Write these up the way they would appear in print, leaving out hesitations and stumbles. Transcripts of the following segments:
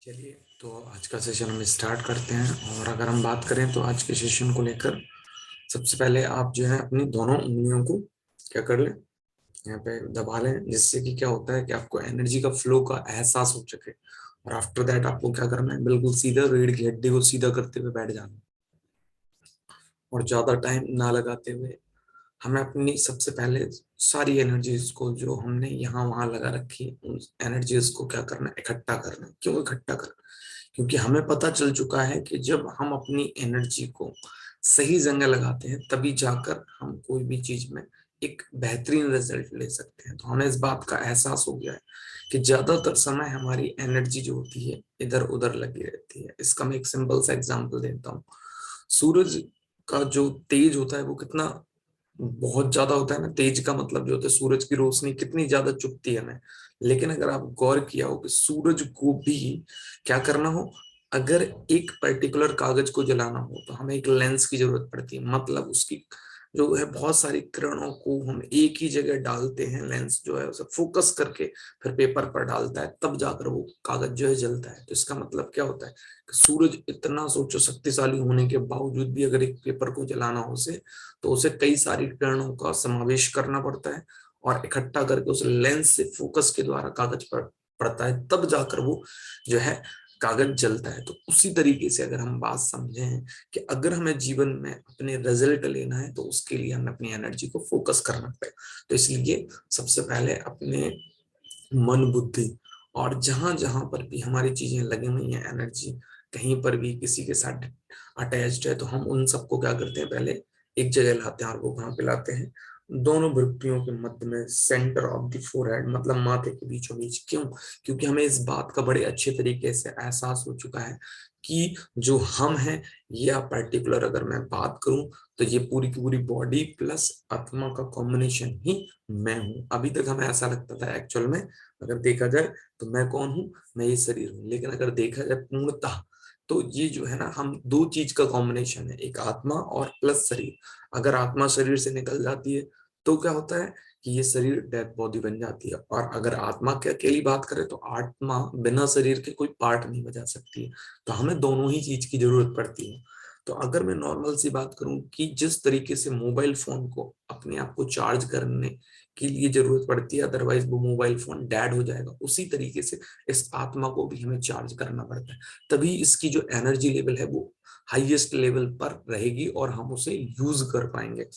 चलिए, तो आज का सेशन हम स्टार्ट करते हैं। और अगर हम बात करें तो आज के सेशन को लेकर सबसे पहले आप जो है अपनी दोनों उंगलियों को क्या कर लें, यहाँ पे दबा लें, जिससे कि क्या होता है कि आपको एनर्जी का फ्लो का एहसास हो सके। और आफ्टर दैट आपको क्या करना है, बिल्कुल सीधा रीढ़ की हड्डी को सीधा करते हुए बैठ जाना है। और ज्यादा टाइम ना लगाते हुए हमें अपनी सबसे पहले सारी एनर्जीज को जो हमने यहाँ वहां लगा रखी है, उन एनर्जीज को क्या करना है, इकट्ठा करना है। क्यों इकट्ठा करना? क्योंकि हमें पता चल चुका है कि जब हम अपनी एनर्जी को सही जगह लगाते हैं तभी जाकर हम कोई भी चीज में एक बेहतरीन रिजल्ट ले सकते हैं। तो हमें इस बात का एहसास हो गया है कि ज्यादातर समय हमारी एनर्जी जो होती है इधर उधर लगी रहती है। इसका मैं एक सिंपल सा एग्जांपल देता हूँ। सूरज का जो तेज होता है वो कितना बहुत ज्यादा होता है ना। तेज का मतलब जो होता है, सूरज की रोशनी कितनी ज्यादा चुभती है हमें। लेकिन अगर आप गौर किया हो कि सूरज को भी क्या करना हो, अगर एक पर्टिकुलर कागज को जलाना हो तो हमें एक लेंस की जरूरत पड़ती है। मतलब उसकी जो है बहुत सारी किरणों को हम एक ही जगह डालते हैं। लेंस जो है उसे फोकस करके फिर पेपर पर डालता है, तब जाकर वो कागज जो है जलता है। तो इसका मतलब क्या होता है कि सूरज इतना सोचो शक्तिशाली होने के बावजूद भी अगर एक पेपर को जलाना हो उसे, तो उसे कई सारी किरणों का समावेश करना पड़ता है और इकट्ठा करके उस लेंस से फोकस के द्वारा कागज पर पड़ता है, तब जाकर वो जो है कागज जलता है। तो उसी तरीके से अगर हम बात समझें कि अगर हमें जीवन में अपने रिजल्ट लेना है तो उसके लिए हमें अपनी एनर्जी को फोकस करना पड़ेगा। तो इसलिए सबसे पहले अपने मन बुद्धि और जहां जहां पर भी हमारी चीजें लगी हुई हैं, एनर्जी कहीं पर भी किसी के साथ अटैच्ड है, तो हम उन सबको क्या करते हैं, पहले एक जगह लाते हैं। और वो कहाँ पे लाते हैं? दोनों भृकुटियों के मध्य में, सेंटर ऑफ द फोरहेड, मतलब माथे के बीचों बीच। क्यों? क्योंकि हमें इस बात का बड़े अच्छे तरीके से एहसास हो चुका है कि जो हम हैं, या पर्टिकुलर अगर मैं बात करूं तो ये पूरी की पूरी बॉडी प्लस आत्मा का कॉम्बिनेशन ही मैं हूं। अभी तक हमें ऐसा लगता था, एक्चुअल में अगर देखा जाए तो मैं कौन हूं? मैं ये शरीर हूं। लेकिन अगर देखा जाए पूर्णतः तो ये जो है ना, हम दो चीज का कॉम्बिनेशन है, एक आत्मा और प्लस शरीर। अगर आत्मा शरीर से निकल जाती है तो क्या होता है कि ये शरीर डेड बॉडी बन जाती है। और अगर आत्मा की अकेली बात करें तो आत्मा बिना शरीर के कोई पार्ट नहीं बजा सकती है। तो हमें दोनों ही चीज की जरूरत पड़ती है। तो अगर मैं नॉर्मल सी बात करूं कि जिस तरीके से मोबाइल फोन को अपने आप को चार्ज करने के लिए जरूरत पड़ती है, अदरवाइज वो मोबाइल फोन डेड हो जाएगा, उसी तरीके से इस आत्मा को भी हमें चार्ज करना पड़ता है। तभी इसकी जो एनर्जी लेवल है वो हाईएस्ट लेवल पर रहेगी और हम उसे यूज कर पाएंगे।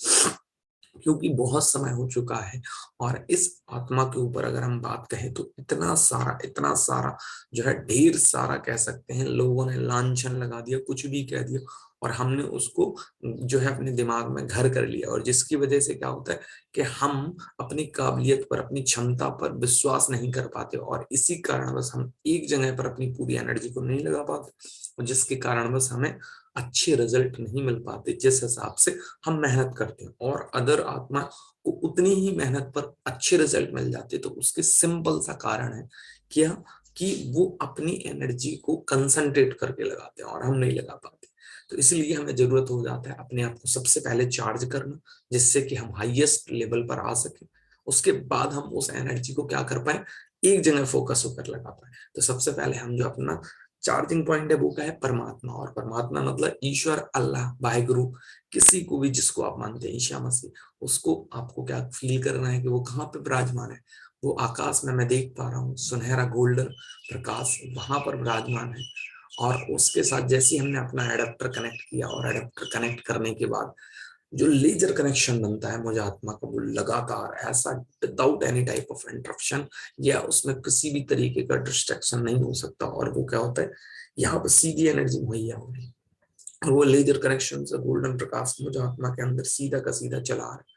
क्योंकि बहुत समय हो चुका है और इस आत्मा के ऊपर अगर हम बात कहें तो इतना सारा जो है, ढेर सारा कह सकते हैं, लोगों ने लांछन लगा दिया, कुछ भी कह दिया, और हमने उसको जो है अपने दिमाग में घर कर लिया। और जिसकी वजह से क्या होता है कि हम अपनी काबिलियत पर, अपनी क्षमता पर विश्वास नहीं कर पाते, और इसी कारण बस हम एक जगह पर अपनी पूरी एनर्जी को नहीं लगा पाते, और जिसके कारण बस हमें अच्छे रिजल्ट नहीं मिल पाते जिस हिसाब से हम मेहनत करते हैं। और अदर आत्मा को उतनी ही मेहनत पर अच्छे रिजल्ट मिल जाते। तो उसके सिंपल सा कारण है क्या, कि वो अपनी एनर्जी को कंसंट्रेट करके लगाते हैं और हम नहीं लगा पाते। तो इसलिए हमें जरूरत हो जाता है अपने आप को सबसे पहले चार्ज करना, जिससे कि हम हाईएस्ट लेवल पर आ सके। उसके बाद हम उस एनर्जी को क्या कर पाए, एक जगह फोकस होकर लगा पाए। तो सबसे पहले हम जो अपना चार्जिंग पॉइंट है वो क्या है? परमात्मा। और परमात्मा मतलब ईश्वर, अल्लाह, वाहिगुरु, किसी को भी जिसको आप मानते हैं, ईशा मसीह, उसको आपको क्या फील करना है कि वो कहाँ पे विराजमान है। वो आकाश में मैं देख पा रहा हूँ, सुनहरा गोल्डन प्रकाश वहां पर विराजमान है। और उसके साथ जैसे हमने अपना एडेप्टर कनेक्ट किया, और एडेप्टर कनेक्ट करने के बाद जो लेजर कनेक्शन बनता है मुझे आत्मा का, वो लगातार ऐसा without any type of interruption, या उसमें किसी भी तरीके का डिस्ट्रक्शन नहीं हो सकता। और वो क्या होता है, यहाँ पर सीधी एनर्जी मुहैया हो रही है, और वो लेजर कनेक्शन से गोल्डन प्रकाश मुझे आत्मा के अंदर सीधा का सीधा चला रहा है।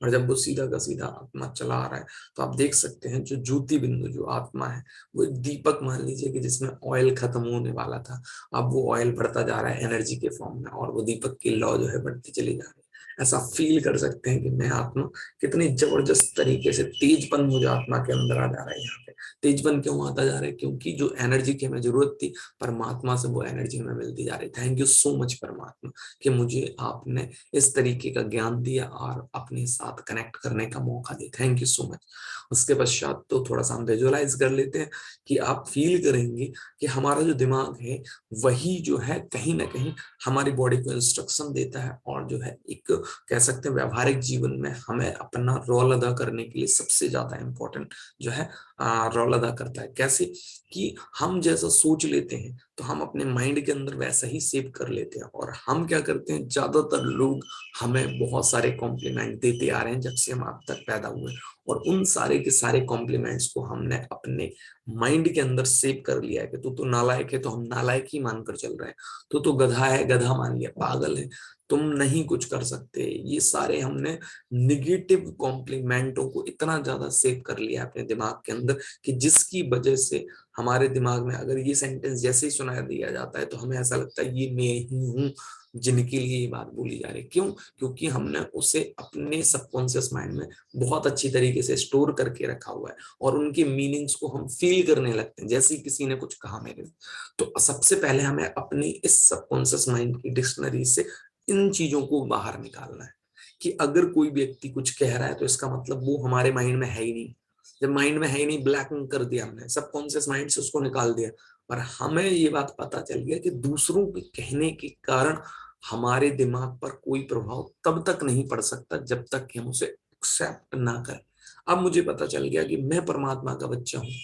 और जब वो सीधा का सीधा आत्मा चला आ रहा है तो आप देख सकते हैं जो ज्योति बिंदु जो आत्मा है, वो एक दीपक मान लीजिए कि जिसमें ऑयल खत्म होने वाला था, अब वो ऑयल बढ़ता जा रहा है एनर्जी के फॉर्म में, और वो दीपक की लौ जो है बढ़ती चली जा रही है। ऐसा फील कर सकते हैं कि मैं आत्मा कितनी जबरदस्त तरीके से तेजपन मुझे आत्मा के अंदर आ जा रहा है यहाँ पे। तेजपन क्यों आता जा रहा है? क्योंकि जो एनर्जी की हमें जरूरत थी परमात्मा से, वो एनर्जी हमें मिलती जा रही। थैंक यू सो मच परमात्मा कि मुझे आपने इस तरीके का ज्ञान दिया और अपने साथ कनेक्ट करने का मौका दिया। Thank you so much. उसके पश्चात तो थोड़ा सा हम विजुअलाइज कर लेते हैं कि आप फील करेंगे कि हमारा जो दिमाग है वही जो है कहीं ना कहीं हमारी बॉडी को इंस्ट्रक्शन देता है, और जो है एक कह सकते हैं व्यवहारिक जीवन में हमें अपना रोल अदा करने के लिए सबसे ज्यादा इंपॉर्टेंट जो है रोल अदा करता है। कैसे कि हम जैसा सोच लेते हैं तो हम अपने माइंड के अंदर वैसा ही सेव कर लेते हैं। और हम क्या करते हैं, ज्यादातर लोग हमें बहुत सारे कॉम्प्लीमेंट देते आ रहे हैं जब से हम अब तक पैदा हुए, और उन सारे के सारे कॉम्प्लीमेंट्स को हमने अपने माइंड के अंदर सेव कर लिया है कि तू तो नालायक है, तो हम नालायक ही मानकर चल रहे हैं। तू तो गधा है, गधा मान लिया, पागल है, तुम नहीं कुछ कर सकते। ये सारे हमने निगेटिव कॉम्प्लीमेंटों को इतना ज्यादा सेव कर लिया है अपने दिमाग के अंदर कि जिसकी वजह से हमारे दिमाग में अगर ये सेंटेंस जैसे ही सुनाया दिया जाता है तो हमें ऐसा लगता है ये मैं ही हूँ जिनके लिए ये बात बोली जा रही है। क्यों? क्योंकि हमने उसे अपने सबकॉन्शियस माइंड में बहुत अच्छी तरीके से स्टोर करके रखा हुआ है, और उनके मीनिंग्स को हम फील करने लगते हैं जैसे किसी ने कुछ कहा मेरे। तो सबसे पहले हमें अपनी इस सबकॉन्शियस माइंड की डिक्शनरी से इन चीजों को बाहर निकालना है कि अगर कोई व्यक्ति कुछ कह रहा है तो इसका मतलब वो हमारे माइंड में है ही नहीं। जब माइंड में है ही नहीं, ब्लैक कर दिया हमने, सबकॉन्शियस माइंड से उसको निकाल दिया। और हमें ये बात पता चल गया कि दूसरों के कहने के कारण हमारे दिमाग पर कोई प्रभाव तब तक नहीं पड़ सकता जब तक कि हम उसे एक्सेप्ट ना करें। अब मुझे पता चल गया कि मैं परमात्मा का बच्चा हूँ,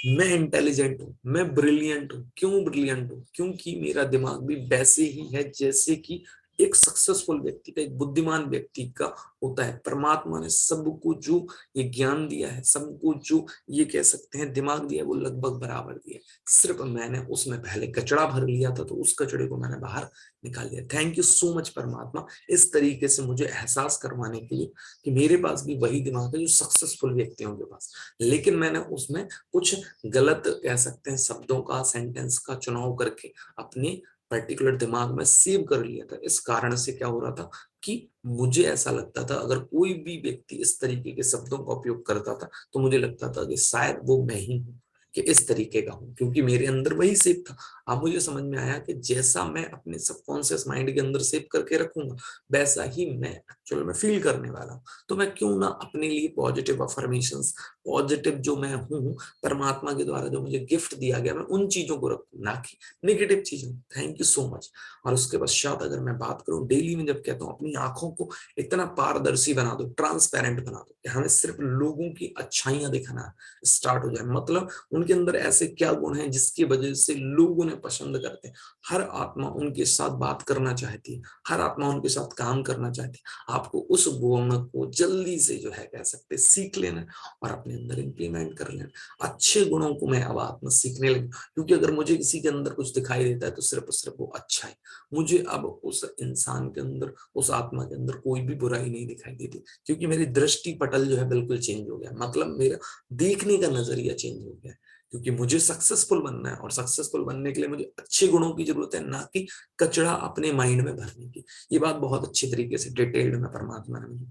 मैं इंटेलिजेंट हूँ, मैं ब्रिलियंट हूँ। क्यों ब्रिलियंट हूँ? क्योंकि मेरा दिमाग भी वैसे ही है जैसे कि एक सक्सेसफुल व्यक्ति का, एक बुद्धिमान व्यक्ति का होता है। परमात्मा ने सबको जो ये ज्ञान दिया है, सबको जो ये कह सकते हैं दिमाग दिया है, वो लगभग बराबर दिया है। सिर्फ मैंने उसमें पहले कचड़ा भर लिया था, तो उस कचड़े को मैंने बाहर निकाल दिया। थैंक यू सो मच परमात्मा, इस तरीके से मुझे एहसास करवाने के लिए कि मेरे पास भी वही दिमाग है जो सक्सेसफुल व्यक्तियों के पास, लेकिन मैंने उसमें कुछ गलत कह सकते हैं शब्दों का, सेंटेंस का चुनाव करके अपने पर्टिकुलर दिमाग में सेव कर लिया था। इस कारण से क्या हो रहा था कि मुझे ऐसा लगता था अगर कोई भी व्यक्ति इस तरीके के शब्दों का उपयोग करता था तो मुझे लगता था कि शायद वो मैं ही हूं, कि इस तरीके का हूं, क्योंकि मेरे अंदर वही सेव था। अब मुझे समझ में आया कि जैसा मैं अपने सबकॉन्शियस माइंड के अंदर सेव करके रखूंगा वैसा ही मैं एक्चुअल में फील करने वाला हूं। तो मैं क्यों ना अपने लिए पॉजिटिव अफर्मेशंस, पॉजिटिव जो मैं हूं परमात्मा के द्वारा जो मुझे गिफ्ट दिया गया, मैं उन चीजों को रखूं, ना कि नेगेटिव चीजें। Thank you so much. और उसके पश्चात अगर मैं बात करूं डेली में, जब कहता हूं अपनी आंखों को इतना पारदर्शी बना दो, ट्रांसपेरेंट बना दो कि हमें सिर्फ लोगों की अच्छाइयां दिखना स्टार्ट हो जाए। मतलब उनके अंदर ऐसे क्या गुण हैं जिसकी वजह से लोग उन्हें पसंद करते हैं। हर आत्मा उनके साथ बात करना चाहती है, हर आत्मा उनके साथ काम करना चाहती है। आपको उस गुण को जल्दी से जो है कह सकते सीख लेना और अपने अंदर इंप्लीमेंट कर लेना। अच्छे गुणों को मैं अब आत्मा सीखने लगी, क्योंकि अगर मुझे किसी के अंदर कुछ दिखाई देता है तो सिर्फ और सिर्फ वो अच्छा है। मुझे अब उस इंसान के अंदर, उस आत्मा के अंदर कोई भी बुराई नहीं दिखाई देती, क्योंकि मेरी दृष्टि पटल जो है बिल्कुल चेंज हो गया। मतलब मेरा देखने का नजरिया चेंज हो गया, क्योंकि मुझे सक्सेसफुल बनना है और सक्सेसफुल बनने के लिए मुझे अच्छे गुणों की जरूरत है, ना कि कचरा अपने माइंड में भरने की। ये बात बहुत अच्छी तरीके से डिटेल्ड में परमात्मा ने मुझे।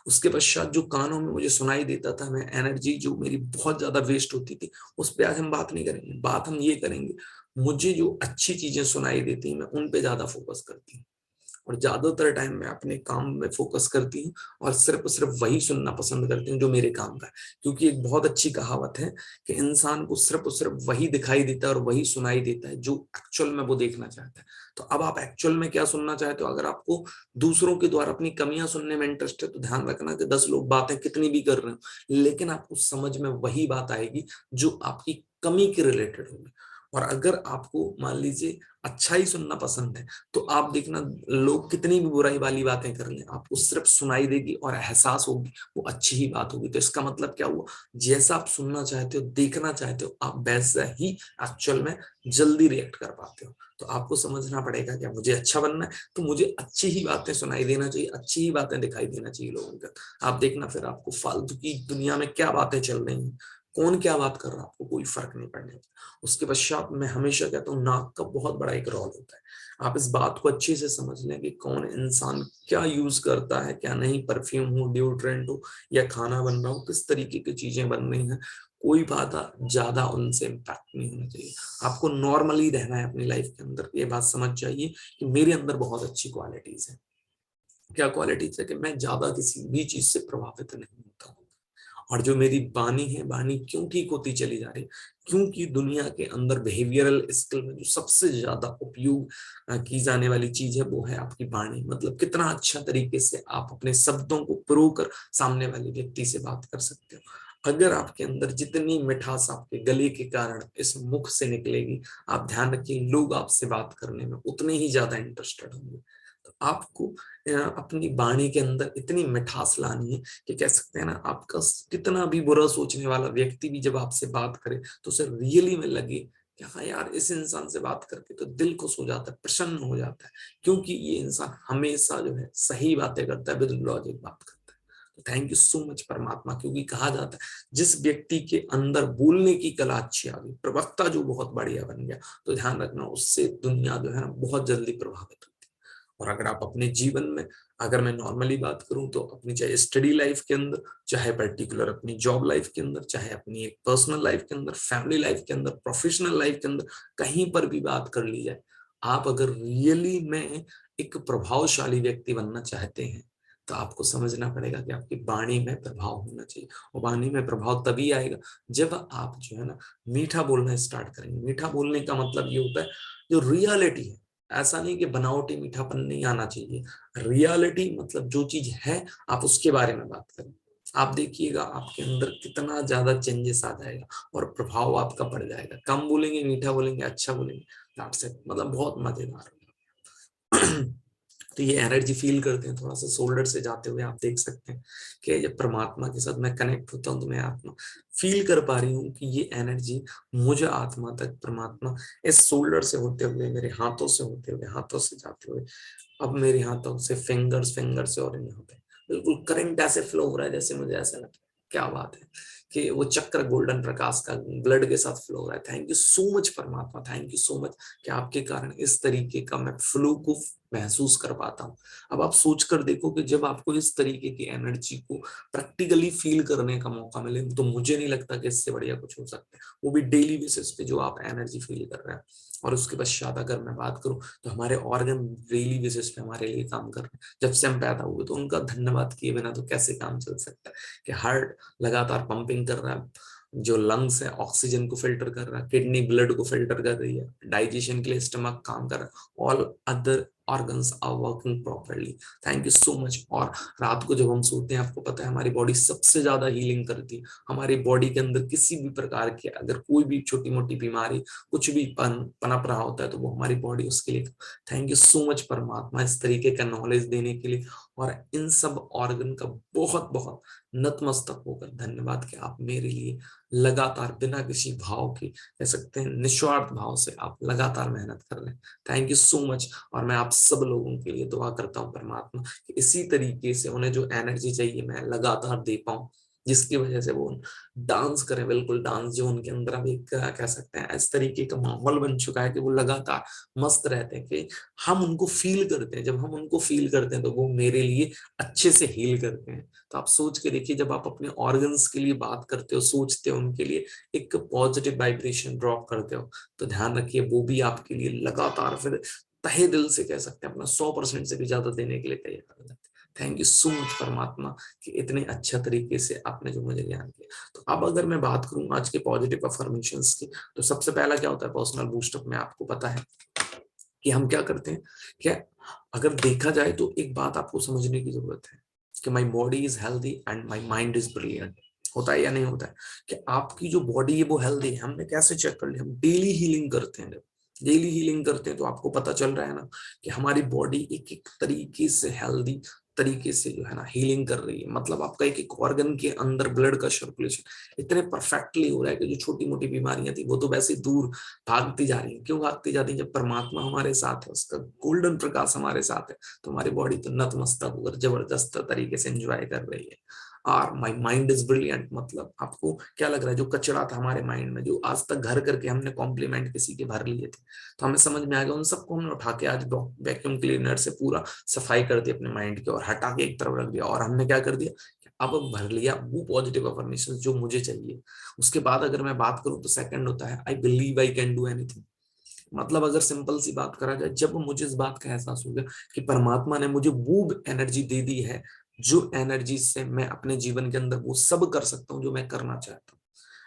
उसके पश्चात जो कानों में मुझे सुनाई देता था, मैं एनर्जी जो मेरी बहुत ज्यादा वेस्ट होती थी, उस पर आज हम बात नहीं करेंगे। बात हम ये करेंगे, मुझे जो अच्छी चीजें सुनाई देती मैं उन पे ज्यादा फोकस करती हूँ, और ज्यादातर टाइम मैं अपने काम में फोकस करती हूँ और सिर्फ वही सुनना पसंद करती हूँ जो मेरे काम का है। क्योंकि एक बहुत अच्छी कहावत है कि इंसान को सिर्फ वही दिखाई देता है और वही सुनाई देता है जो एक्चुअल में वो देखना चाहता है। तो अब आप एक्चुअल में क्या सुनना चाहते हो? अगर आपको दूसरों के द्वारा अपनी कमियां सुनने में इंटरेस्ट है तो ध्यान रखना कि 10 लोग बातें कितनी भी कर रहे हो, लेकिन आपको समझ में वही बात आएगी जो आपकी कमी के रिलेटेड होगी। और अगर आपको मान लीजिए अच्छा ही सुनना पसंद है तो आप देखना लोग कितनी भी बुराई वाली बातें कर लें, आपको सिर्फ सुनाई देगी और एहसास होगी वो अच्छी ही बात होगी। तो इसका मतलब क्या हुआ, जैसा आप सुनना चाहते हो, देखना चाहते हो, आप वैसा ही एक्चुअल में जल्दी रिएक्ट कर पाते हो। तो आपको समझना पड़ेगा क्या मुझे अच्छा बनना है तो मुझे अच्छी ही बातें सुनाई देना चाहिए, अच्छी ही बातें दिखाई देना चाहिए लोगों का। आप देखना फिर आपको फालतू की दुनिया में क्या बातें चल रही हैं, कौन क्या बात कर रहा है, आपको कोई फर्क नहीं पड़ने। उसके पश्चात मैं हमेशा कहता हूँ नाक का बहुत बड़ा एक रोल होता है। आप इस बात को अच्छे से समझ लें कि कौन इंसान क्या यूज करता है क्या नहीं, परफ्यूम हो, डिओड्रेंट हो, या खाना बन रहा हो, किस तरीके की चीजें बन रही हैं, कोई बात ज्यादा उनसे इम्पैक्ट नहीं होना चाहिए। आपको नॉर्मली रहना है अपनी लाइफ के अंदर। ये बात समझ जाइए कि मेरे अंदर बहुत अच्छी क्वालिटीज है। क्या क्वालिटीज है कि मैं ज्यादा किसी भी चीज से प्रभावित नहीं होता हूँ। और जो मेरी बानी है, बानी क्यों ठीक होती चली जा रही है, क्योंकि दुनिया के अंदर बिहेवियरल स्किल में जो सबसे ज्यादा उपयोग की जाने वाली चीज है वो है आपकी बानी। मतलब कितना अच्छा तरीके से आप अपने शब्दों को प्रो कर सामने वाले व्यक्ति से बात कर सकते हो। अगर आपके अंदर जितनी मिठास आपके गले के कारण इस मुख से निकलेगी, आप ध्यान रखिए लोग आपसे बात करने में उतने ही ज्यादा इंटरेस्टेड होंगे। तो आपको अपनी वाणी के अंदर इतनी मिठास लानी है कि कह सकते हैं ना, आपका कितना भी बुरा सोचने वाला व्यक्ति भी जब आपसे बात करे तो उसे रियली में लगे कि हाँ यार, इस इंसान से बात करके तो दिल खुश हो जाता है, प्रसन्न हो जाता है, क्योंकि ये इंसान हमेशा जो है सही बातें करता है, विद लॉजिक बात करता है। तो थैंक यू सो मच परमात्मा, क्योंकि कहा जाता है जिस व्यक्ति के अंदर बोलने की कला अच्छी आ गई, प्रवक्ता जो बहुत बढ़िया बन गया, तो ध्यान रखना उससे दुनिया जो है ना बहुत जल्दी प्रभावित होती है। और अगर आप अपने जीवन में, अगर मैं नॉर्मली बात करूं तो अपनी चाहे स्टडी लाइफ के अंदर, चाहे पर्टिकुलर अपनी जॉब लाइफ के अंदर, चाहे अपनी एक पर्सनल लाइफ के अंदर, फैमिली लाइफ के अंदर, प्रोफेशनल लाइफ के अंदर, कहीं पर भी बात कर ली जाए, आप अगर रियली में एक प्रभावशाली व्यक्ति बनना चाहते हैं तो आपको समझना पड़ेगा कि आपकी वाणी में प्रभाव होना चाहिए। और वाणी में प्रभाव तभी आएगा जब आप जो है ना मीठा बोलना स्टार्ट करेंगे। मीठा बोलने का मतलब ये होता है जो रियलिटी है, ऐसा नहीं कि बनावटी मीठापन नहीं आना चाहिए। रियलिटी मतलब जो चीज है आप उसके बारे में बात करें। आप देखिएगा आपके अंदर कितना ज्यादा चेंजेस आ जाएगा और प्रभाव आपका पड़ जाएगा। कम बोलेंगे, मीठा बोलेंगे, अच्छा बोलेंगे, आपसे मतलब बहुत मजेदार होगा। तो ये एनर्जी फील करते हैं थोड़ा सा शोल्डर से जाते हुए, आप देख सकते हैं कि जब परमात्मा के साथ मैं कनेक्ट होता हूँ तो मैं आत्मा फील कर पा रही हूँ कि ये एनर्जी मुझे आत्मा तक, परमात्मा इस शोल्डर से होते हुए, मेरे हाथों से होते हुए, हाथों से जाते हुए, अब मेरे हाथों से फिंगर्स, फिंगर से, और यहाँ पे बिल्कुल करंट ऐसे फ्लो हो रहा है जैसे मुझे ऐसा लगता है क्या बात है कि वो चक्र गोल्डन प्रकाश का ब्लड के साथ फ्लो हो रहा है। थैंक यू सो मच परमात्मा, थैंक यू सो मच कि आपके कारण इस तरीके का मैं फ्लो को महसूस कर पाता हूँ। अब आप सोच कर देखो कि जब आपको इस तरीके की एनर्जी को प्रैक्टिकली फील करने का मौका मिले तो मुझे नहीं लगता कि इससे बढ़िया कुछ हो सकता है, वो भी डेली बेसिस पे जो आप एनर्जी फील कर रहे हैं। और उसके पश्चात अगर मैं बात करूं तो हमारे ऑर्गन डेली बेसिस पे हमारे लिए काम कर रहे हैं। जब से हम पैदा हुए तो उनका धन्यवाद किए बिना तो कैसे काम चल सकता है कि हार्ट लगातार पंपिंग कर रहा है, जो लंग्स है ऑक्सीजन को फिल्टर कर रहा है, किडनी ब्लड को फिल्टर कर रही है, डाइजेशन के लिए स्टमक काम कर रहा है, all other organs are working properly. Thank you so much. और रात को जब हम सोते हैं, आपको पता है हमारी बॉडी सबसे ज्यादा हीलिंग करती है। हमारी बॉडी के अंदर किसी भी प्रकार की अगर कोई भी छोटी मोटी बीमारी, कुछ भी पनप रहा होता है तो वो हमारी बॉडी उसके लिए। थैंक यू सो मच परमात्मा इस तरीके का नॉलेज देने के लिए, और इन सब ऑर्गन का बहुत बहुत नतमस्तक होकर धन्यवाद कि आप मेरे लिए लगातार बिना किसी भाव के, कह सकते हैं निस्वार्थ भाव से आप लगातार मेहनत कर रहे हैं। Thank you so much. और मैं आप सब लोगों के लिए दुआ करता हूँ परमात्मा कि इसी तरीके से उन्हें जो एनर्जी चाहिए मैं लगातार दे पाऊं, जिसकी वजह से वो डांस करें, बिल्कुल डांस जो उनके अंदर अभी कह सकते हैं इस तरीके का माहौल बन चुका है कि वो लगातार मस्त रहते हैं, कि हम उनको फील करते हैं। जब हम उनको फील करते हैं तो वो मेरे लिए अच्छे से हील करते हैं। तो आप सोच के देखिए, जब आप अपने ऑर्गन्स के लिए बात करते हो, सोचते हो उनके लिए, एक पॉजिटिव वाइब्रेशन ड्रॉप करते हो, तो ध्यान रखिए वो भी आपके लिए लगातार फिर तहे दिल से, कह सकते हैं अपना 100% से भी ज्यादा देने के लिए तैयार हो जाते हैं। थैंक यू सो मच परमात्मा कि इतने अच्छा तरीके से आपने जो मुझे ज्ञान किया। तो अब अगर मैं बात करूं आज के पॉजिटिव अफर्मेशंस की, तो सबसे पहला क्या होता है पर्सनल बूस्टअप में, आपको पता है कि हम क्या करते हैं। क्या अगर देखा जाए तो एक बात आपको समझने की जरूरत है कि my body is healthy and my mind is brilliant. होता है या नहीं होता है कि आपकी जो बॉडी है वो हेल्दी है। हमने कैसे चेक कर लिया, हम डेली हीलिंग करते हैं। जब डेली हीलिंग करते हैं तो आपको पता चल रहा है ना कि हमारी बॉडी एक एक तरीके से हेल्दी तरीके से जो है ना हीलिंग कर रही है। मतलब आपका एक एक ऑर्गन के अंदर ब्लड का सर्कुलेशन इतने परफेक्टली हो रहा है कि जो छोटी मोटी बीमारियां थी वो तो वैसे दूर भागती जा रही है। क्यों भागती जाती है? जब परमात्मा हमारे साथ है, उसका गोल्डन प्रकाश हमारे साथ है, तो हमारी बॉडी तो नतमस्तक होकर जबरदस्त तरीके से एंजॉय कर रही है। और माई माइंड इज ब्रिलियंट, मतलब आपको क्या लग रहा है जो कचरा था हमारे माइंड में, जो आज तक घर करके हमने कॉम्प्लीमेंट किसी के भर लिए थे, तो हमें समझ में आ गया उन सबको हमने उठा के आज वैक्यूम क्लीनर से पूरा सफाई कर दी अपने माइंड की, और हटा के एक तरफ रख दिया। और हमने क्या कर दिया, अब भर लिया वो पॉजिटिव अफर्मेशन जो मुझे चाहिए। उसके बाद अगर मैं बात करूं तो सेकंड होता है I believe I can do anything. मतलब अगर सिंपल सी बात करा जाए, जब मुझे इस बात का एहसास हो गया कि परमात्मा ने मुझे वो एनर्जी दे दी है जो एनर्जी से मैं अपने जीवन के अंदर वो सब कर सकता हूँ जो मैं करना चाहता हूँ।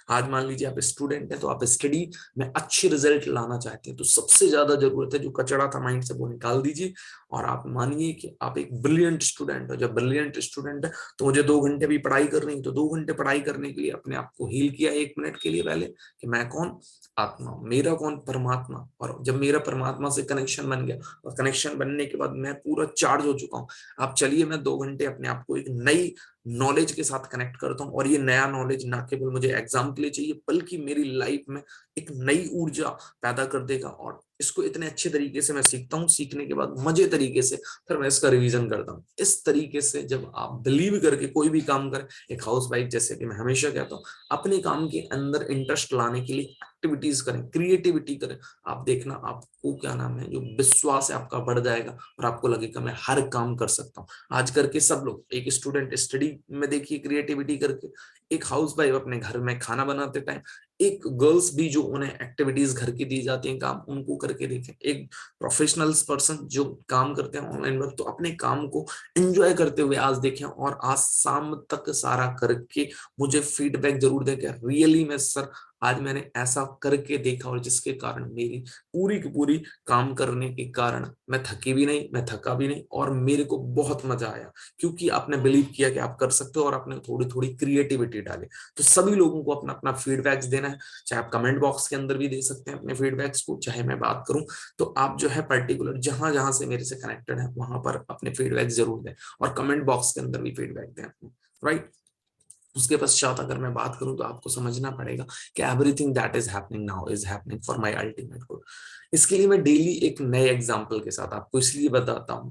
आज मान लीजिए आप स्टूडेंट हैं, तो आप स्टडी में अच्छे रिजल्ट लाना चाहते हैं, तो सबसे ज्यादा जरूरत है जो कचरा था माइंड से वो निकाल दीजिए और आप मानिए कि आप एक ब्रिलियंट स्टूडेंट हो। जब ब्रिलियंट स्टूडेंट है तो मुझे 2 घंटे भी पढ़ाई करनी है, तो 2 घंटे पढ़ाई करने के लिए अपने आप को हील किया 1 मिनट के लिए पहले, कि मैं कौन, आत्मा, मेरा कौन, परमात्मा। और जब मेरा परमात्मा से कनेक्शन बन गया और कनेक्शन बनने के बाद मैं पूरा चार्ज हो चुका हूँ, आप चलिए मैं 2 घंटे अपने आप को एक नई नॉलेज के साथ कनेक्ट करता हूँ। और ये नया नॉलेज ना केवल मुझे एग्जाम के लिए चाहिए, बल्कि मेरी लाइफ में एक नई ऊर्जा पैदा कर देगा। और इसको इतने अच्छे तरीके से मैं सीखता हूँ, सीखने के बाद मजे तरीके से फिर मैं इसका रिवीजन करता हूँ। इस तरीके से जब आप बिलीव करके कोई भी काम करें, एक हाउस वाइफ जैसे कि मैं हमेशा कहता हूँ, अपने काम के अंदर इंटरेस्ट लाने के लिए एक्टिविटीज करें, क्रिएटिविटी करें। आप देखना आपको क्या नाम है, जो विश्वास है आपका बढ़ जाएगा और आपको लगेगा मैं हर काम कर सकता हूँ। आज करके सब लोग, एक स्टूडेंट स्टडी में देखिए क्रिएटिविटी करके, एक हाउस वाइफ अपने घर में खाना बनाते टाइम, एक गर्ल्स भी जो उन्हें एक्टिविटीज घर की दी जाती हैं काम, उनको करके देखें, एक प्रोफेशनल्स पर्सन जो काम करते हैं ऑनलाइन वर्क, तो अपने काम को एंजॉय करते हुए आज देखें और आज शाम तक सारा करके मुझे फीडबैक जरूर दें कि रियली में सर आज मैंने ऐसा करके देखा, और जिसके कारण मेरी पूरी की पूरी काम करने के कारण मैं थकी भी नहीं, मैं थका भी नहीं, और मेरे को बहुत मजा आया, क्योंकि आपने बिलीव किया कि आप कर सकते हो और आपने थोड़ी थोड़ी क्रिएटिविटी डाली। तो सभी लोगों को अपना अपना फीडबैक्स देना है, चाहे आप कमेंट बॉक्स के अंदर भी दे सकते हैं अपने फीडबैक्स को, चाहे मैं बात करूं तो आप जो है पर्टिकुलर जहां जहां से मेरे से कनेक्टेड है वहां पर अपने फीडबैक जरूर दें, और कमेंट बॉक्स के अंदर भी फीडबैक दें अपने, राइट। उसके पश्चात अगर मैं बात करूं तो आपको समझना पड़ेगा कि everything that is happening now is happening for my ultimate good. इसके लिए मैं डेली एक नए एग्जांपल के साथ आपको इसलिए बताता हूं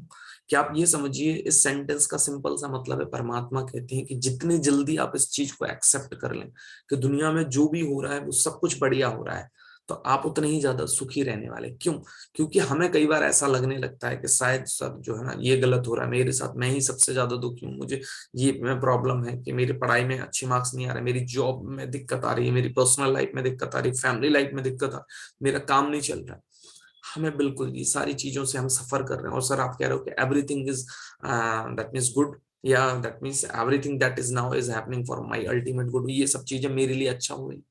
कि आप ये समझिए, इस सेंटेंस का सिंपल सा मतलब है, परमात्मा कहते हैं कि जितनी जल्दी आप इस चीज को एक्सेप्ट कर लें कि दुनिया में जो भी हो रहा है वो सब कुछ बढ़िया हो रहा है, तो आप उतने ही ज्यादा सुखी रहने वाले। क्यों? क्योंकि हमें कई बार ऐसा लगने लगता है कि शायद सर जो है ना ये गलत हो रहा है मेरे साथ, मैं ही सबसे ज्यादा दुखी हूँ, मुझे ये मैं प्रॉब्लम है कि मेरी पढ़ाई में अच्छे मार्क्स नहीं आ रहे, मेरी जॉब में दिक्कत आ रही है, मेरी पर्सनल लाइफ में दिक्कत आ रही है, फैमिली लाइफ में दिक्कत आ रही है, मेरा काम नहीं चल रहा है। हमें बिल्कुल ये सारी चीजों से हम सफर कर रहे हैं, और सर आप कह रहे हो कि everything is that means good, या that means everything that is now is happening for my ultimate good, ये सब चीजें मेरे लिए अच्छा हो रही।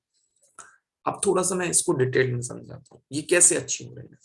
अब थोड़ा सा मैं इसको डिटेल में समझाता हूँ ये कैसे अच्छी हो रही है।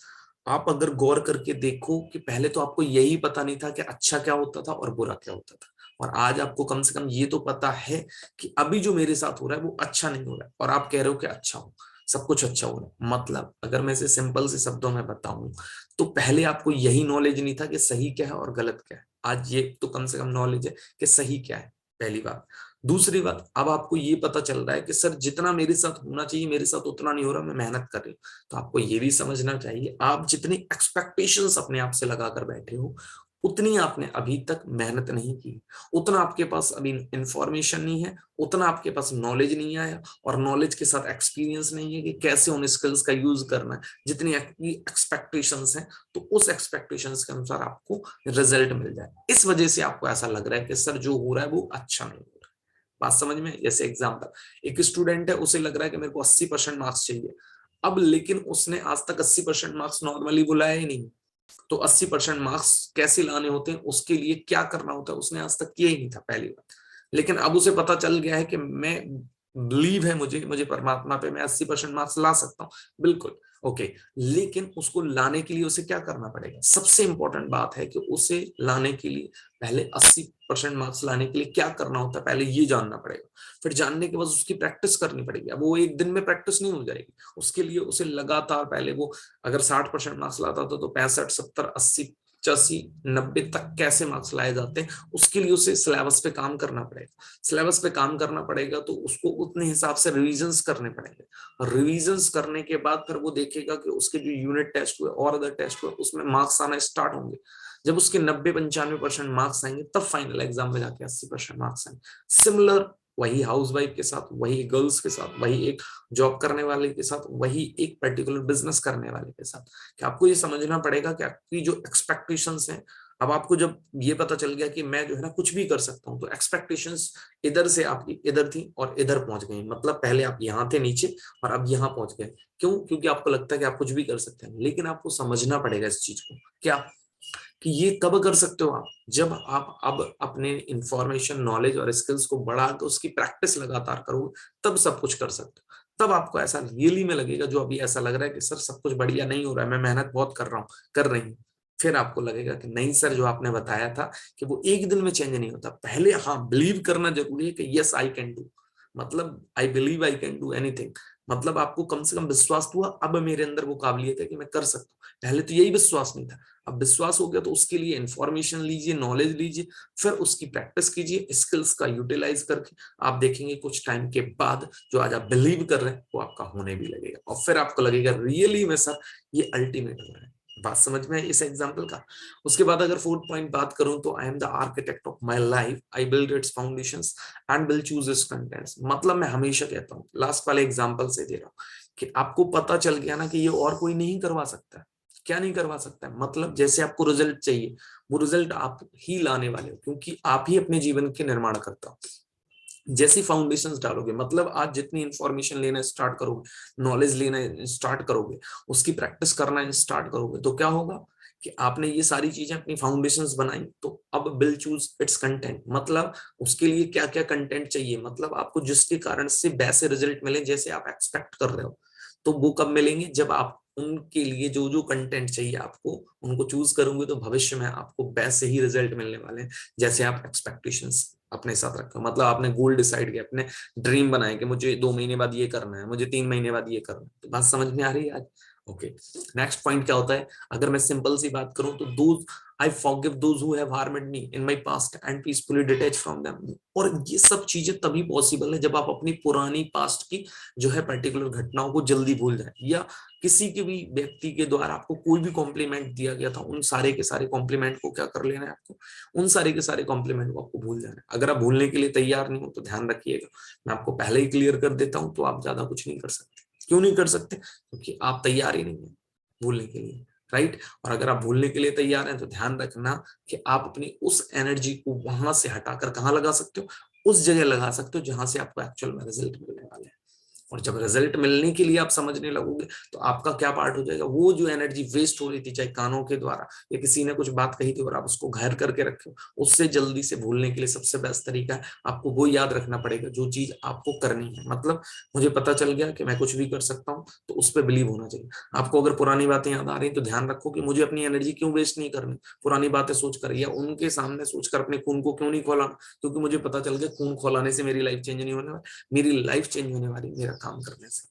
आप अगर गौर करके देखो कि पहले तो आपको यही पता नहीं था कि अच्छा क्या होता था और बुरा क्या होता था, और आज आपको कम से कम ये तो पता है कि अभी जो मेरे साथ हो रहा है वो अच्छा नहीं हो रहा है, और आप कह रहे हो कि अच्छा हो, सब कुछ अच्छा हो रहा है। मतलब अगर मैं इसे सिंपल से शब्दों में बताऊं, तो पहले आपको यही नॉलेज नहीं था कि सही क्या है और गलत क्या है, आज ये तो कम से कम नॉलेज है कि सही क्या है, पहली बात। दूसरी बात, अब आपको ये पता चल रहा है कि सर जितना मेरे साथ होना चाहिए मेरे साथ उतना नहीं हो रहा, मैं मेहनत कर रही हूँ। तो आपको ये भी समझना चाहिए, आप जितनी एक्सपेक्टेशंस अपने आप से लगाकर बैठे हो उतनी आपने अभी तक मेहनत नहीं की, उतना आपके पास अभी इंफॉर्मेशन नहीं है, उतना आपके पास नॉलेज नहीं आया, और नॉलेज के साथ एक्सपीरियंस नहीं है कि कैसे उन स्किल्स का यूज करना है जितनी एक्सपेक्टेशंस हैं, तो उस एक्सपेक्टेशंस के अनुसार आपको रिजल्ट मिल जाए। इस वजह से आपको ऐसा लग रहा है कि सर जो हो रहा है वो अच्छा नहीं हो रहा। बात समझ में? जैसे एग्जाम्पल, एक स्टूडेंट है, उसे लग रहा है कि मेरे को 80% मार्क्स चाहिए, अब लेकिन उसने आज तक 80% मार्क्स नॉर्मली बुलाया ही नहीं, तो 80% मार्क्स कैसे लाने होते हैं, उसके लिए क्या करना होता है, उसने आज तक किया ही नहीं था, पहली बात। लेकिन अब उसे पता चल गया है कि मैं बिलीव है मुझे मुझे परमात्मा पे, मैं 80% मार्क्स ला सकता हूँ, बिल्कुल ओके। लेकिन उसको लाने के लिए उसे क्या करना पड़ेगा? सबसे इंपॉर्टेंट बात है कि उसे लाने के लिए पहले 80% मार्क्स लाने के लिए क्या करना होता है, पहले ये जानना पड़ेगा। फिर जानने के बाद उसकी प्रैक्टिस करनी पड़ेगी। अब वो एक दिन में प्रैक्टिस नहीं हो जाएगी, उसके लिए उसे लगातार, पहले वो अगर 60% मार्क्स लाता था तो 65, 70, 80, 85, 90 तक कैसे मार्क्स लाए जाते हैं, उसके लिए उसे सिलेबस पे काम करना पड़ेगा। सिलेबस पे काम करना पड़ेगा तो उसको उतने हिसाब से रिविजन्स करने पड़ेंगे, और रिविजन्स करने के बाद फिर वो देखेगा कि उसके जो यूनिट टेस्ट हुए और अदर टेस्ट हुए उसमें मार्क्स आना स्टार्ट होंगे। जब उसके 90-95% मार्क्स आएंगे तब फाइनल एग्जाम में जाके 80% मार्क्स आएंगे। सिमिलर वही हाउसवाइफ के साथ, वही गर्ल्स के साथ, वही एक जॉब करने वाले के साथ, वही एक पर्टिकुलर बिजनेस करने वाले के साथ, कि आपको ये समझना पड़ेगा कि आपकी जो एक्सपेक्टेशंस हैं अब आपको जब ये पता चल गया कि मैं जो है ना कुछ भी कर सकता हूँ, तो एक्सपेक्टेशंस इधर से आपकी इधर थी और इधर पहुंच गई। मतलब पहले आप यहाँ थे नीचे और अब यहाँ पहुंच गए। क्यों? क्योंकि आपको लगता है कि आप कुछ भी कर सकते हैं, लेकिन आपको समझना पड़ेगा इस चीज को। क्या? कि ये कब कर सकते हो आप? जब आप अब अपने इंफॉर्मेशन, नॉलेज और स्किल्स को बढ़ा के उसकी प्रैक्टिस लगातार करोगे, तब सब कुछ कर सकते हो। तब आपको ऐसा रियली में लगेगा, जो अभी ऐसा लग रहा है कि सर सब कुछ बढ़िया नहीं हो रहा है, मैं मेहनत बहुत कर रहा हूँ, कर रही हूँ, फिर आपको लगेगा कि नहीं सर, जो आपने बताया था कि वो एक दिन में चेंज नहीं होता। पहले हाँ बिलीव करना जरूरी है कि यस आई कैन डू, मतलब I believe I can do anything. मतलब आपको कम से कम विश्वास हुआ, अब मेरे अंदर वो काबिलियत है कि मैं कर सकता हूँ। पहले तो यही विश्वास नहीं था, अब विश्वास हो गया, तो उसके लिए इंफॉर्मेशन लीजिए, नॉलेज लीजिए, फिर उसकी प्रैक्टिस कीजिए, स्किल्स का यूटिलाइज करके आप देखेंगे कुछ टाइम के बाद जो आज आप बिलीव कर रहे हैं वो आपका होने भी लगेगा, और फिर आपको लगेगा रियली में सर ये अल्टीमेट हो रहा है। बात समझ में है इस एग्जाम्पल का? उसके बाद अगर फोर्थ पॉइंट बात करूं तो I am the architect of my life, I build its foundations and will choose it's contents. मतलब मैं हमेशा कहता हूँ, लास्ट वाले एग्जाम्पल से दे रहा हूँ, कि आपको पता चल गया ना कि ये और कोई नहीं करवा सकता। क्या नहीं करवा सकता है? मतलब जैसे आपको रिजल्ट चाहिए, वो रिजल्ट आप ही लाने वाले हो, क्योंकि आप ही अपने जीवन के निर्माण करता हो। जैसी फाउंडेशंस डालोगे, मतलब आज जितनी इंफॉर्मेशन लेना स्टार्ट करोगे, नॉलेज लेना स्टार्ट करोगे, उसकी प्रैक्टिस करना स्टार्ट करोगे, तो क्या होगा कि आपने ये सारी चीजें अपनी फाउंडेशंस बनाई, तो अब विल चूज इट्स कंटेंट। मतलब उसके लिए क्या क्या कंटेंट चाहिए, मतलब आपको जिसके कारण से वैसे रिजल्ट मिले जैसे आप एक्सपेक्ट कर रहे हो, तो वो कब मिलेंगे? जब आप उनके लिए जो जो कंटेंट चाहिए आपको उनको चूज करोगे, तो भविष्य में आपको वैसे ही रिजल्ट मिलने वाले हैं जैसे आप एक्सपेक्टेशंस अपने साथ रखो। मतलब आपने गोल डिसाइड किया, अपने ड्रीम बनाए कि मुझे 2 महीने बाद ये करना है, मुझे 3 महीने बाद ये करना है। तो बात समझ में आ रही है आज? ओके। नेक्स्ट पॉइंट क्या होता है? अगर मैं सिंपल सी बात करूं तो those I forgive those who have harmed me in my past and peacefully detach from them. और ये सब चीजें तभी पॉसिबल है जब आप अपनी पुरानी पास्ट की जो है पर्टिकुलर घटनाओं को जल्दी भूल जाए, या किसी के भी व्यक्ति के द्वारा आपको कोई भी कॉम्प्लीमेंट दिया गया था, उन सारे के सारे कॉम्प्लीमेंट को क्या कर लेना है आपको? उन सारे के सारे कॉम्प्लीमेंट को आपको भूल जाना है। अगर आप भूलने के लिए तैयार नहीं हो तो ध्यान रखिएगा, मैं आपको पहले ही क्लियर कर देता हूं, तो आप ज्यादा कुछ नहीं कर सकते। क्यों नहीं कर सकते? क्योंकि आप तैयार ही नहीं है भूलने के लिए, राइट? और अगर आप भूलने के लिए तैयार हैं तो ध्यान रखना कि आप अपनी उस एनर्जी को वहां से हटाकर कहाँ लगा सकते हो? उस जगह लगा सकते हो जहां से आपको एक्चुअल में रिजल्ट मिलने वाले हैं। और जब रिजल्ट मिलने के लिए आप समझने लगोगे, तो आपका क्या पार्ट हो जाएगा? वो जो एनर्जी वेस्ट हो रही थी, चाहे कानों के द्वारा या किसी ने कुछ बात कही थी और आप उसको घर करके रखे हो, उससे जल्दी से भूलने के लिए सबसे बेस्ट तरीका है आपको वो याद रखना पड़ेगा जो चीज आपको करनी है। मतलब मुझे पता चल गया कि मैं कुछ भी कर सकता हूँ, तो उस पर बिलीव होना चाहिए आपको। अगर पुरानी बातें याद आ रही तो ध्यान रखो कि मुझे अपनी एनर्जी क्यों वेस्ट नहीं करनी पुरानी बातें सोचकर, या उनके सामने सोचकर अपने खून को क्यों नहीं खोलाना, क्योंकि मुझे पता चल गया खून खोलाने से मेरी लाइफ चेंज नहीं होने वाली, मेरी लाइफ चेंज होने वाली मेरा काम करने से।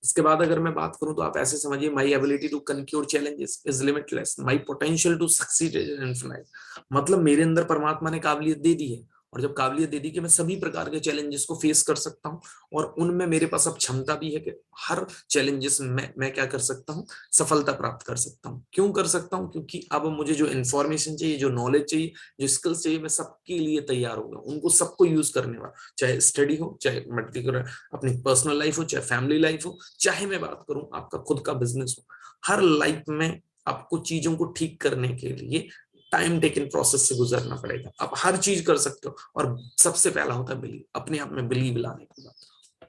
इसके बाद अगर मैं बात करूं तो आप ऐसे समझिए, my ability to conquer challenges is limitless, my potential to succeed is infinite. मतलब मेरे अंदर परमात्मा ने काबिलियत दे दी है, और जब काबिलियत दे दी कि मैं सभी प्रकार के चैलेंजेस को फेस कर सकता हूं, और उनमें मेरे पास अब क्षमता भी है कि हर चैलेंजेस में मैं क्या कर सकता हूं? सफलता प्राप्त कर सकता हूं। क्यों कर सकता हूं? क्योंकि अब मुझे जो इन्फॉर्मेशन चाहिए, जो नॉलेज चाहिए, जो स्किल्स चाहिए, मैं सबके लिए तैयार हो गया, उनको सबको यूज करने वाला, चाहे स्टडी हो, चाहे पर्टिकुलर अपनी पर्सनल लाइफ हो, चाहे फैमिली लाइफ हो, चाहे मैं बात करूं आपका खुद का बिजनेस हो। हर लाइफ में आपको चीजों को ठीक करने के लिए टाइम टेकन प्रोसेस से गुजरना पड़ेगा। आप हर चीज कर सकते हो, और सबसे पहला होता है बिलीव, अपने आप में बिलीव लाने की बात।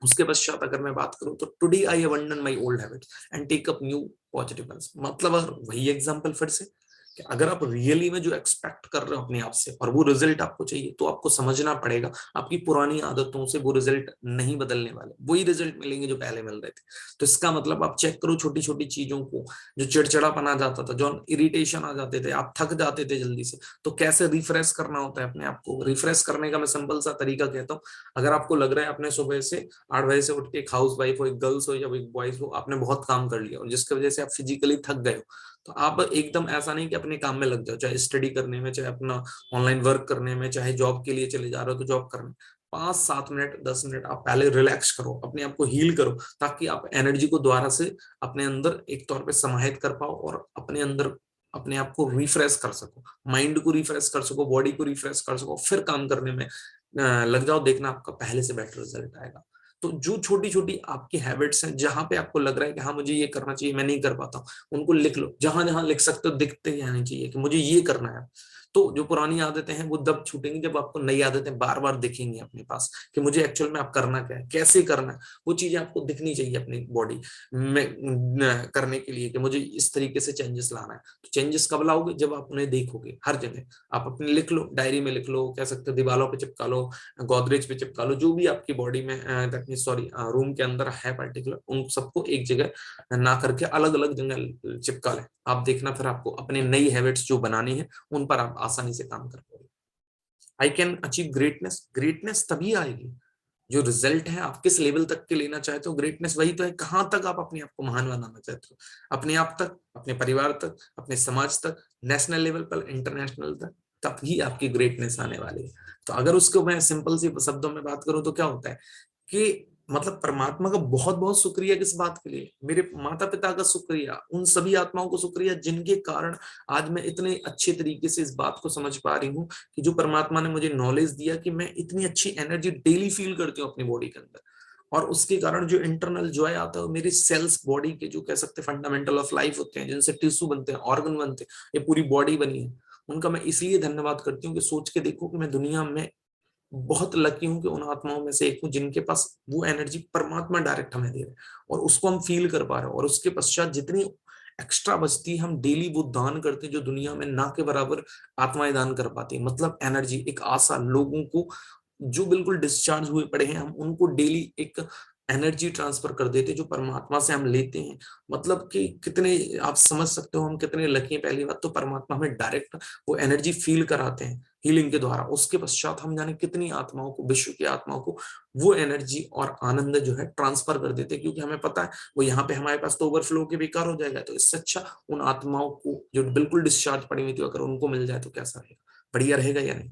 उसके पश्चात अगर मैं बात करूं तो today I abandon my old habits and take up new positive ones. मतलब वही एग्जांपल फिर से, कि अगर आप रियली में जो एक्सपेक्ट कर रहे हो अपने आप से और वो रिजल्ट आपको चाहिए, तो आपको समझना पड़ेगा आपकी पुरानी आदतों से वो रिजल्ट नहीं बदलने वाले, वही रिजल्ट मिलेंगे जो पहले मिल रहे थे। तो इसका मतलब आप चेक करो छोटी छोटी चीजों को, जो चिड़चिड़ापन आ जाता था, जो इरिटेशन आ जाते थे, आप थक जाते थे जल्दी से, तो कैसे रिफ्रेश करना होता है अपने आप को? रिफ्रेश करने का मैं सिंपल सा तरीका कहता हूँ। अगर आपको लग रहा है आपने सुबह से 8 बजे से उठ के, एक हाउस वाइफ हो, एक गर्ल्स हो या एक बॉयज हो, आपने बहुत काम कर लिया और जिसकी वजह से आप फिजिकली थक गए हो, तो आप एकदम ऐसा नहीं कि अपने काम में लग जाओ, चाहे स्टडी करने में, चाहे अपना ऑनलाइन वर्क करने में, चाहे जॉब के लिए चले जा रहे हो तो जॉब करने, 5-7 मिनट 10 मिनट आप पहले रिलैक्स करो, अपने आप को हील करो, ताकि आप एनर्जी को दोबारा से अपने अंदर एक तौर पे समाहित कर पाओ और अपने अंदर अपने आप को रिफ्रेश कर सको, माइंड को रिफ्रेश कर सको, बॉडी को रिफ्रेश कर सको, फिर काम करने में लग जाओ। देखना आपका पहले से बेटर रिजल्ट आएगा। तो जो छोटी छोटी आपकी हैबिट्स हैं, जहां पे आपको लग रहा है कि हाँ मुझे ये करना चाहिए, मैं नहीं कर पाता हूँ, उनको लिख लो। जहां जहां लिख सकते हो दिखते जाने चाहिए कि मुझे ये करना है। तो जो पुरानी आदतें हैं वो तब छूटेंगी जब आपको नई आदतें बार बार दिखेंगी अपने पास, कि मुझे एक्चुअल में आप करना क्या है, कैसे करना है, वो चीजें आपको दिखनी चाहिए अपनी बॉडी में करने के लिए, कि मुझे इस तरीके से चेंजेस लाना है। तो चेंजेस कब लाओगे, जब आप उन्हें देखोगे हर जगह। आप अपने लिख लो, डायरी में लिख लो, कह सकते हो दीवारों पे चिपका लो, गोदरेज पे चिपका लो, जो भी आपकी बॉडी में सॉरी रूम के अंदर है पर्टिकुलर, उन सबको एक जगह ना करके अलग अलग जगह चिपका लें। आप देखना फिर आपको अपनी नई हैबिट्स जो बनानी है उन पर आप आसानी से काम कर पाओगे। I can achieve greatness, greatness तभी आएगी जो रिजल्ट है आप किस लेवल तक के लेना चाहते हो। ग्रेटनेस वही तो है, कहां तक आप अपने आप को महान बनाना चाहते हो, अपने आप तक, अपने परिवार तक, अपने समाज तक, नेशनल लेवल पर, इंटरनेशनल तक, तब ही आपकी ग्रेटनेस आने वाली है। तो अगर उसको मैं सिंपल सी शब्दों में बात करूं तो क्या होता है कि मतलब परमात्मा का बहुत बहुत शुक्रिया किस बात के लिए, मेरे माता पिता का शुक्रिया, उन सभी आत्माओं को शुक्रिया जिनके कारण आज मैं इतने अच्छे तरीके से इस बात को समझ पा रही हूँ कि जो परमात्मा ने मुझे नॉलेज दिया कि मैं इतनी अच्छी एनर्जी डेली फील करती हूँ अपनी बॉडी के अंदर। और उसके कारण जो इंटरनल जॉय आता है मेरी सेल्स, बॉडी के जो कह सकते हैं फंडामेंटल ऑफ लाइफ होते हैं, जिनसे टिश्यू बनते हैं, ऑर्गन बनते हैं, ये पूरी बॉडी बनी है, उनका मैं इसलिए धन्यवाद करती हूँ कि सोच के देखो कि मैं दुनिया में बहुत लकी हूं कि उन आत्माओं में से एक हूं जिनके पास वो एनर्जी परमात्मा डायरेक्ट हमें दे रहे हैं और उसको हम फील कर पा रहे हैं। और उसके पश्चात जितनी एक्स्ट्रा बचती है हम डेली वो दान करते हैं, जो दुनिया में ना के बराबर आत्माएं दान कर पाती है। मतलब एनर्जी, एक आशा, लोगों को जो बिल्कुल डिस्चार्ज हुए पड़े हैं हम उनको डेली एक एनर्जी ट्रांसफर कर देते हैं जो परमात्मा से हम लेते हैं। मतलब कि कितने आप समझ सकते हो हम कितने लकी हैं। पहली बात तो परमात्मा हमें डायरेक्ट वो एनर्जी फील कराते हैं हीलिंग के द्वारा। उसके पश्चात हम जाने कितनी आत्माओं को, विश्व की आत्माओं को वो एनर्जी और आनंद जो है ट्रांसफर कर देते हैं, क्योंकि हमें पता है वो यहाँ पे हमारे पास तो ओवरफ्लो के बेकार हो जाएगा। तो इससे अच्छा उन आत्माओं को जो बिल्कुल डिस्चार्ज पड़ी हुई थी अगर उनको मिल जाए तो कैसा रहेगा, बढ़िया रहेगा या नहीं।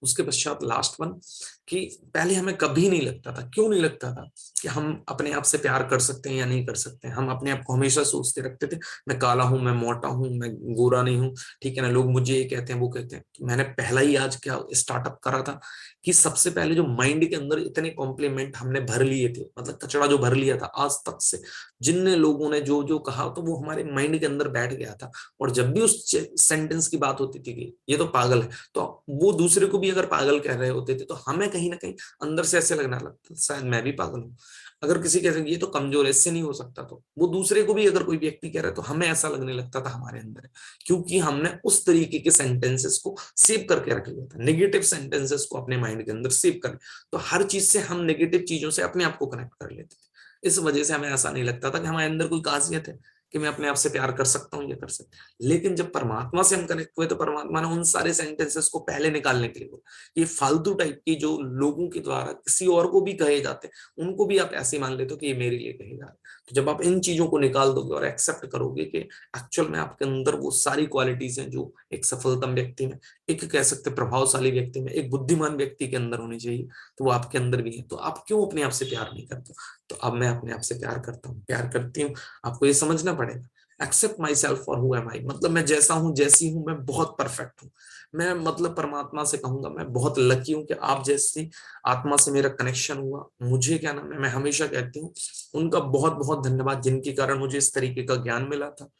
उसके पश्चात लास्ट वन, कि पहले हमें कभी नहीं लगता था, क्यों नहीं लगता था कि हम अपने आप से प्यार कर सकते हैं या नहीं कर सकते हैं। हम अपने आप को हमेशा सोचते रखते थे मैं काला हूं, मैं मोटा हूं, मैं गोरा नहीं हूं, ठीक है ना, लोग मुझे ये कहते हैं वो कहते हैं। तो मैंने पहला ही आज क्या स्टार्टअप करा था कि सबसे पहले जो माइंड के अंदर इतने कॉम्प्लीमेंट हमने भर लिए थे, मतलब कचरा जो भर लिया था आज तक से, जिन लोगों ने जो जो कहा तो वो हमारे माइंड के अंदर बैठ गया था। और जब भी उस सेंटेंस की बात होती थी कि ये तो पागल है, तो वो दूसरे को भी अगर पागल कह रहे होते थे तो हमें कहीं ना कहीं अंदर से ऐसे लगने लगता शायद मैं भी पागल हूँ। अगर किसी कह रहे ये तो कमजोर है, इससे नहीं हो सकता, तो वो दूसरे को भी अगर कोई व्यक्ति कह रहा है तो हमें ऐसा लगने लगता था हमारे अंदर, क्योंकि हमने उस तरीके के सेंटेंसेस को सेव करके रख लिया था, नेगेटिव सेंटेंसेस को अपने माइंड के अंदर सेव कर। तो हर चीज से हम नेगेटिव चीजों से अपने आप को कनेक्ट कर लेते थे। इस वजह से हमें ऐसा नहीं लगता था कि हमारे अंदर कोई खासियत है कि मैं अपने आप से प्यार कर सकता हूँ, ये कर सकता। लेकिन जब परमात्मा से हम कनेक्ट हुए तो परमात्मा ने उन सारे सेंटेंसेस को पहले निकालने के लिए बोला, ये फालतू टाइप की जो लोगों के द्वारा किसी और को भी कहे जाते हैं उनको भी आप ऐसे मान लेते हो कि ये मेरे लिए कहे जा रहे हैं। तो जब आप इन चीजों को निकाल दोगे और एक्सेप्ट करोगे कि एक्चुअल में आपके अंदर वो सारी क्वालिटीज हैं जो एक सफलतम व्यक्ति में, एक कह सकते प्रभावशाली व्यक्ति में, एक बुद्धिमान व्यक्ति के अंदर होनी चाहिए, तो वो आपके अंदर भी है। तो आप क्यों अपने आप से प्यार नहीं करते? तो अब मैं अपने आप से प्यार करता हूँ, प्यार करती हूँ। आपको ये समझना पड़ेगा, accept my self for who am I, मतलब मैं जैसा हूं, जैसी हूं, मैं बहुत परफेक्ट हूं। मैं मतलब परमात्मा से कहूंगा मैं बहुत लकी हूं कि आप जैसी आत्मा से मेरा कनेक्शन हुआ। मुझे क्या नाम है, मैं हमेशा कहती हूँ उनका बहुत बहुत धन्यवाद जिनके कारण मुझे इस तरीके का ज्ञान मिला था।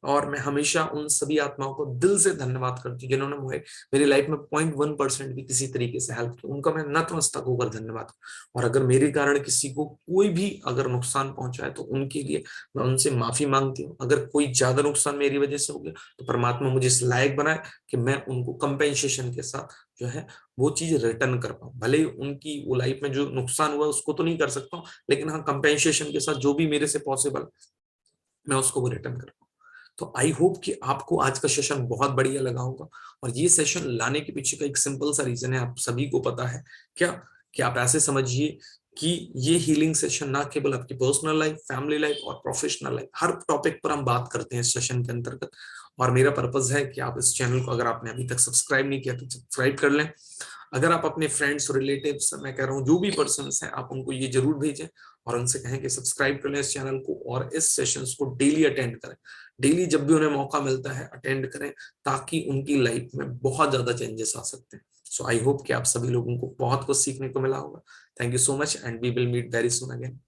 और मैं हमेशा उन सभी आत्माओं को दिल से धन्यवाद करती हूँ जिन्होंने मुझे मेरी लाइफ में 0.1% भी किसी तरीके से हेल्प की, उनका मैं नतमस्तक होकर धन्यवाद। और अगर मेरे कारण किसी को कोई भी अगर नुकसान पहुंचा है तो उनके लिए मैं उनसे माफी मांगती हूँ। अगर कोई ज्यादा नुकसान मेरी वजह से हो गया तो परमात्मा मुझे इस लायक बनाए कि मैं उनको कंपेंसेशन के साथ जो है वो चीज रिटर्न कर पाऊं। भले ही उनकी वो लाइफ में जो नुकसान हुआ उसको तो नहीं कर सकता हूँ, लेकिन हाँ कंपेंसेशन के साथ जो भी मेरे से पॉसिबल मैं उसको वो रिटर्न कर। तो आई होप कि आपको आज का सेशन बहुत बढ़िया लगा होगा। और ये सेशन लाने के पीछे का एक सिंपल सा रीजन है, आप सभी को पता है क्या, कि आप ऐसे समझिए कि ये हीलिंग सेशन ना केवल आपकी पर्सनल लाइफ, फैमिली लाइफ और प्रोफेशनल लाइफ, हर टॉपिक पर हम बात करते हैं इस सेशन के अंतर्गत। और मेरा पर्पज है कि आप इस चैनल को अगर आपने अभी तक सब्सक्राइब नहीं किया तो सब्सक्राइब कर लें। अगर आप अपने फ्रेंड्स, रिलेटिव्स, मैं कह रहा हूँ जो भी पर्सन हैं, आप उनको ये जरूर भेजें और उनसे कहें कि सब्सक्राइब कर लें इस चैनल को और इस सेशंस को डेली अटेंड करें। डेली जब भी उन्हें मौका मिलता है अटेंड करें, ताकि उनकी लाइफ में बहुत ज्यादा चेंजेस आ सकते हैं। सो आई होप कि आप सभी लोगों को बहुत कुछ सीखने को मिला होगा। Thank you so much and we will meet very soon again.